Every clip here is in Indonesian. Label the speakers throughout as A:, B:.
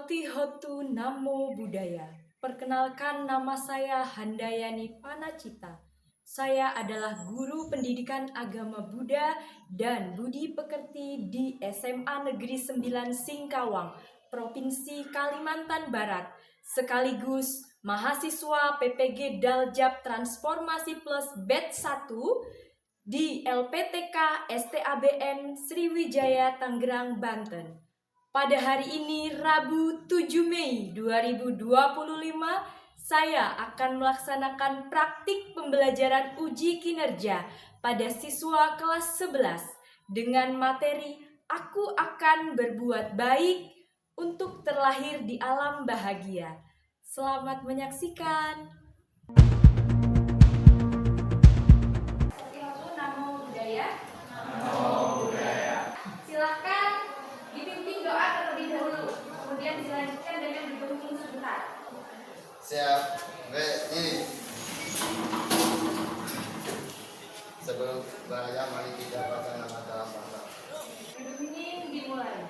A: Patihotu Namo Buddhaya. Perkenalkan, nama saya Handayani Panacita. Saya adalah guru pendidikan agama Buddha dan Budi Pekerti di SMA Negeri 9 Singkawang, Provinsi Kalimantan Barat, sekaligus mahasiswa PPG Daljab Transformasi Plus Batch 1 di LPTK STABN Sriwijaya Tangerang, Banten. Pada hari ini, Rabu 7 Mei 2025, saya akan melaksanakan praktik pembelajaran uji kinerja pada siswa kelas 11 dengan materi Aku akan berbuat baik untuk terlahir di alam bahagia. Selamat menyaksikan. Namo Buddhaya. Silakan dipimpin doa terlebih dahulu, kemudian dilanjutkan dengan bergabung sebentar.
B: Siap, ini sebelum bahaya mari kita baca nama dalam bahasa.
A: Ini dimulai.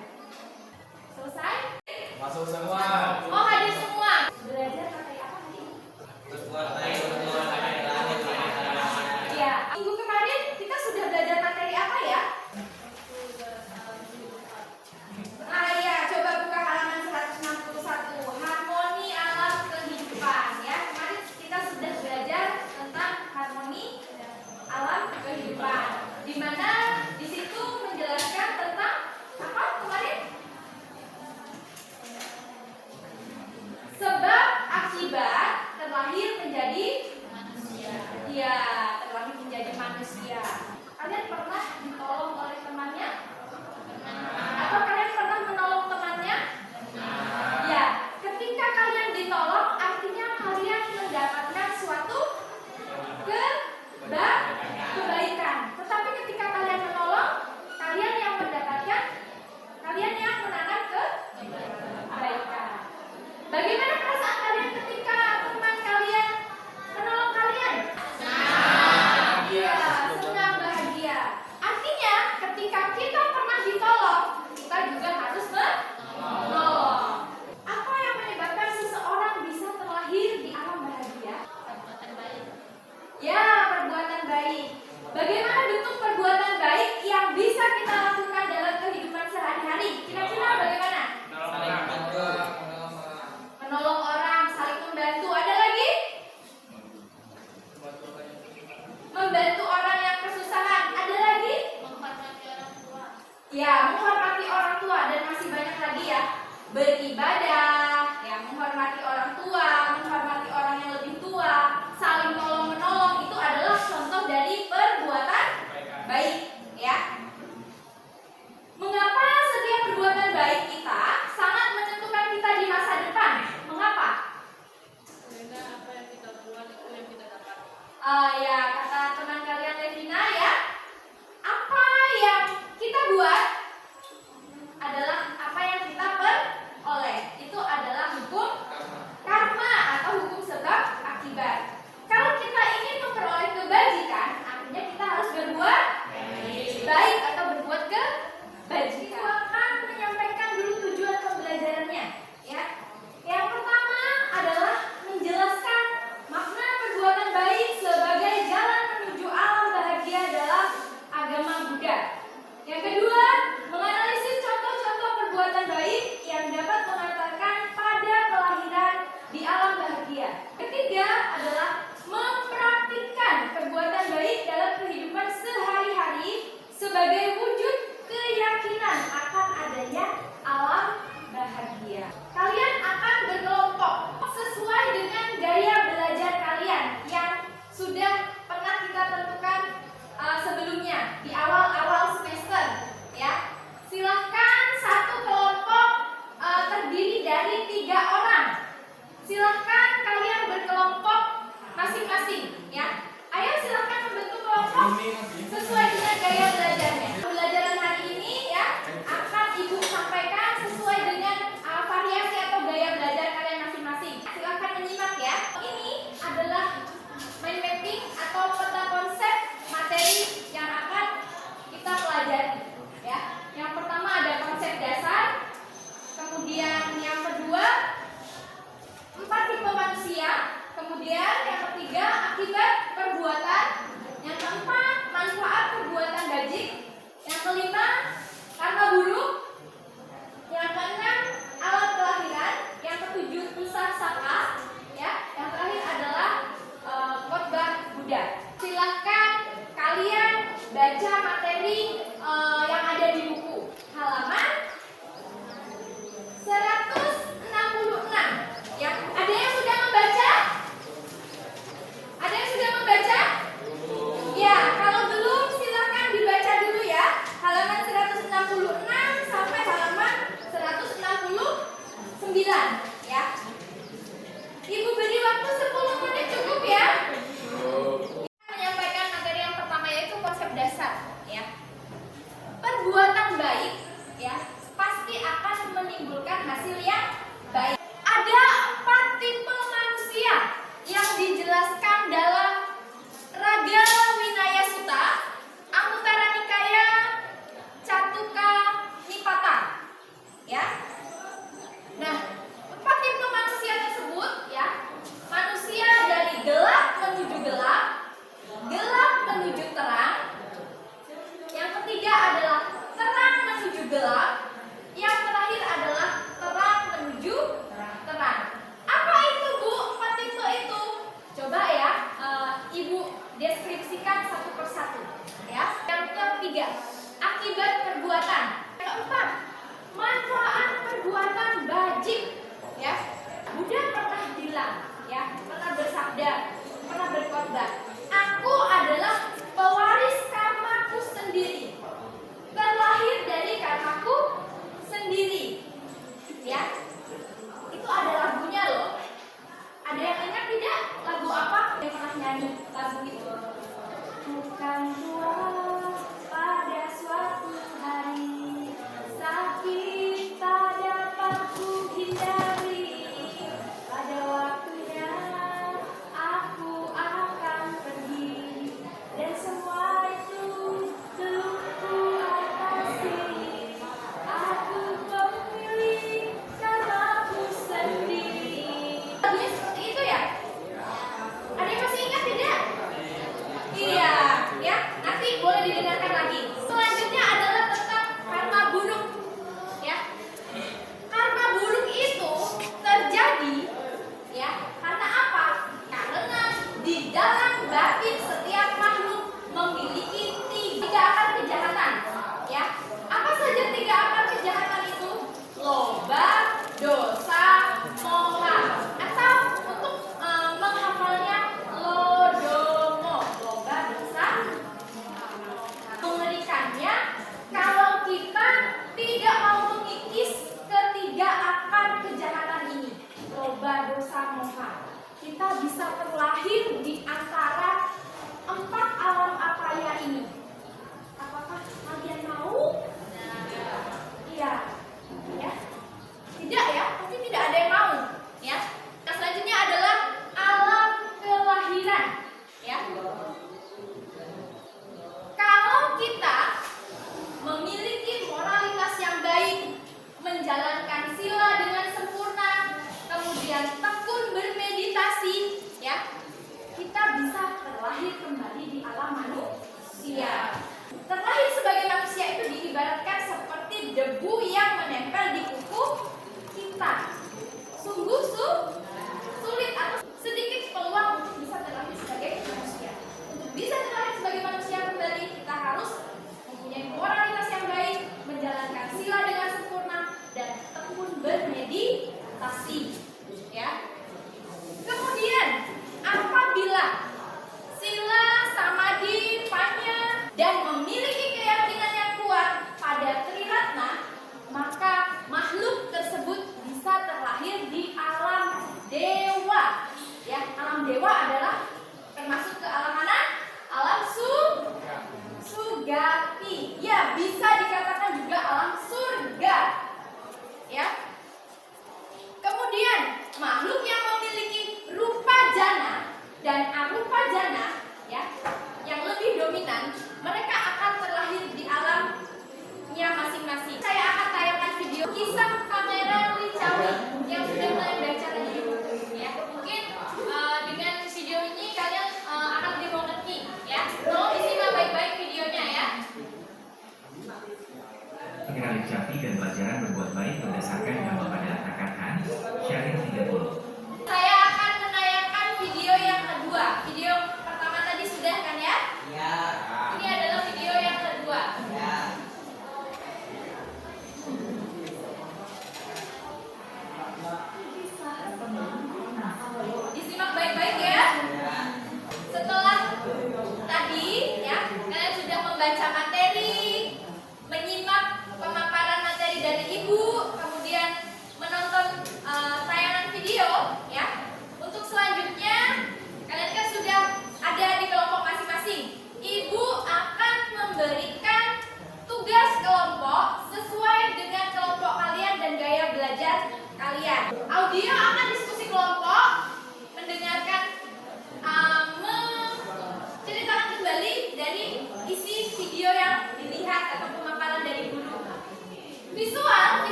A: Selesai?
B: Masuk semua.
A: Oh, hadir semua. Belajar pakai apa tadi? Ya, minggu kemarin kita sudah belajar materi apa ya? Coba buka halaman 161. Harmoni alam kehidupan ya. Kemarin kita sudah belajar tentang harmoni alam kehidupan. Di mana di situ menjelaskan tentang apa kemarin? Sebab akibat terlahir menjadi manusia. Iya, terlahir menjadi manusia. Kalian pernah ditolong oleh temannya? Atau kalian pernah menolong temannya? Ya, ketika kalian ditolong artinya kalian mendapatkan suatu kebaikan. Tetapi ketika kalian menolong, kalian yang mendapatkan, kalian yang menanam kebaikan. Bagaimana perasaan kalian ketika teman kalian menolong kalian? Senang, bahagia. Artinya ketika kita pernah ditolong, kita juga harus menolong. Apa yang menyebabkan seseorang bisa terlahir di alam bahagia? Perbuatan baik. Ya, perbuatan baik. Bagaimana bentuk perbuatan baik yang bisa kita lakukan dalam kehidupan sehari-hari? Kira-kira bagaimana? Menolong orang, saling membantu. Ada lagi? Membantu orang yang kesusahan. Ada lagi? Menghormati orang tua. Ya, menghormati orang tua dan masih banyak lagi ya. Beribadah, ya menghormati orang tua, menghormati orang yang lebih tua, saling tolong-menolong itu adalah contoh dari perbuatan baik, ya. Mengapa setiap perbuatan baik kita sangat menentukan kita di masa depan? Mengapa?
C: Karena apa yang kita buat itu yang kita dapat.
A: Ya, kata teman kalian Levina ya, apa yang kita buat adalah apa yang kita peroleh. Itu adalah hukum baik, ya, pasti akan menimbulkan hasil yang baik. Ada 4 tipe manusia yang dijelaskan dalam Raga Winaya Sutta, Anguttara Nikaya, Catuka Nipata, ya. Nah, 4 tipe manusia tersebut, ya, manusia dari gelap menuju gelap, gelap menuju terang. Yang ketiga adalah terang menuju gelap. Yang terakhir adalah terang menuju terang. Apa itu, Bu, 4 tipe itu? Coba ya, Ibu deskripsikan satu persatu, ya. Yang ketiga, akibat perbuatan. Yang keempat, manfaat perbuatan bajik, ya. Buddha pernah bilang, ya, pernah bersabda, pernah berkhotbah, aku adalah pewaris karmaku sendiri, terlahir dari karmaku sendiri, ya. Itu ada lagunya loh. Ada yang ingat tidak lagu apa yang pernah nyanyi lagu itu? Bukan tua pada suatu hari, sakit tak dapat ku hindari, pada waktunya aku akan pergi, dan semua itu belum ku atasi. Aku memilih karmaku sendiri. Lagunya seperti itu ya? Ada yang masih ingat tidak? Iya, ya. Nanti boleh didengarkan lagi. Selanjutnya adalah tentang karma buruk, ya. Karma buruk itu terjadi, ya, karena apa? Karena di dalam batin setiap makhluk memiliki 3 akar kejahatan, ya. Apa saja 3 akar kejahatan itu? Loba, dosa, moha. Atau untuk menghafalnya lodomo, loba, dosa, mengerikannya kalau kita tidak mau mengikis ketiga akar kejahatan ini, loba, dosa, moha, kita bisa terlahir di antara 4 alam apaya ini. Apakah kalian mau? Iya, ya. Tidak ya, pasti tidak ada yang mau, ya. Nah, selanjutnya adalah alam kelahiran, ya. Kalau kita memiliki moralitas yang baik, menjalankan sila dengan sempurna, kemudian tekun bermeditasi, ya, kita bisa terlahir kembali di alam manusia. Terlahir sebagai manusia itu diibaratkan seperti debu yang menempel di kuku kita. Sungguh sulit atau sedikit peluang untuk bisa terlahir sebagai manusia. Untuk bisa terlahir sebagai manusia kembali, kita harus mempunyai moralitas yang baik, menjalankan sila dengan sempurna, dan tekun bermeditasi, ya. Kemudian apabila sila, samadhi, panya, dan memiliki keyakinan yang kuat pada Triratna, maka makhluk tersebut bisa terlahir di alam dewa, ya. Alam dewa adalah termasuk ke alam mana? Alam sugati, ya, bisa dikatakan juga alam surga, ya. Kemudian makhluk yang memiliki rupa jana dan arupa jana, ya, yang lebih dominan, mereka akan terlahir di alamnya masing-masing. Saya akan tayangkan video kisah kamera Licawi yang sudah mulai baca tadi, ya. Mungkin dengan video ini kalian akan lebih mengerti, ya. Tolong disimak baik-baik videonya, ya.
D: Kamera Licawi dan pelajaran berbuat baik berdasarkan yang Bapak katakan, Syarif 30.
A: Saya akan menayangkan video yang kedua. Video pertama tadi sudah kan, ya?
E: Ya.
A: Ini adalah video yang kedua.
E: Ya.
A: Disimak baik-baik ya. Setelah tadi, ya, kalian sudah membaca materi, menyimak pemaparan materi dari Ibu, kemudian menonton tayangan video.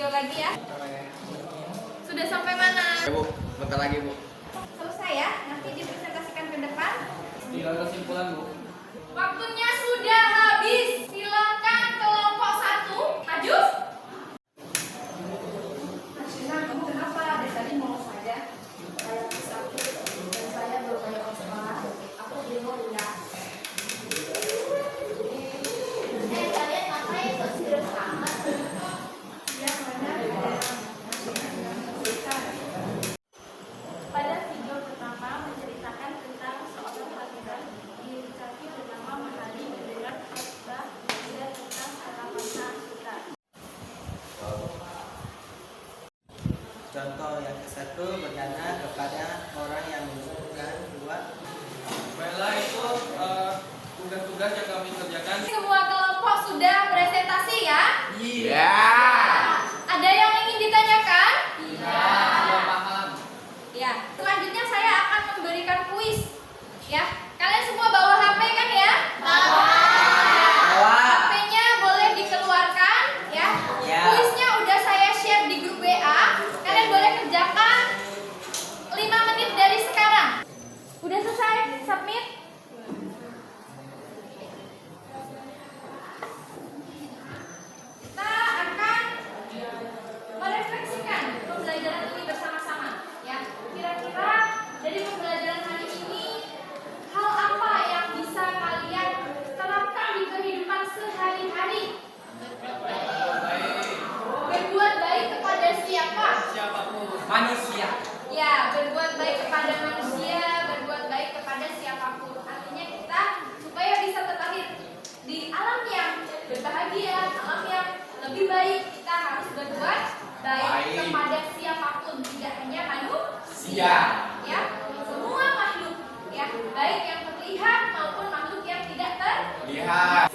A: video lagi ya. Sudah sampai mana?
B: Bu, bentar lagi Bu.
A: Selesai ya? Nanti dipresentasikan ke depan.
E: Tinggal kesimpulan Bu.
A: Waktunya sudah habis. Silakan kelompok 1 maju. Ashina, kamu kenapa? Dari tadi mau saja. Saya sakit dan saya belum banyak sekolah. Aku bingung ya. Kalian ngapain kok serius amat? Ya, pada video pertama menceritakan tentang seorang wanita diucapkan bernama Mahali mendengar khotbah dan tentang kata-kata kita.
F: Contoh yang ke-1 bertanya kepada orang yang membutuhkan. 2.
E: Baiklah itu tugas-tugas yang kami kerjakan.
A: Semua kelompok sudah presentasi ya?
B: Iya.
A: Ada yang ingin ditanyakan?
E: Sudah paham.
A: Ya. Selanjutnya saya akan memberikan kuis. Ya. Kalian semua bawa HP kan ya?
F: Bawa.
A: HP-nya boleh dikeluarkan ya.
F: Ya.
A: Kuisnya udah saya share di grup WA. Kalian boleh kerjakan 5 menit dari sekarang. Udah selesai? Submit. Kita akan merefleksikan pembelajaran ini bersama-sama ya. Kira-kira dari pembelajaran hari ini hal apa yang bisa kalian terapkan di kehidupan sehari-hari? Berbuat baik kepada siapa?
E: Siapapun.
F: Manusia.
A: Ya, berbuat baik kepada manusia, berbuat baik kepada siapapun. Artinya kita supaya bisa terlahir di alam yang berbahagia, alam yang lebih baik, kita harus berbuat baik kepada siapapun, tidak hanya manusia. Ya, semua makhluk, ya, baik yang terlihat maupun makhluk yang tidak terlihat.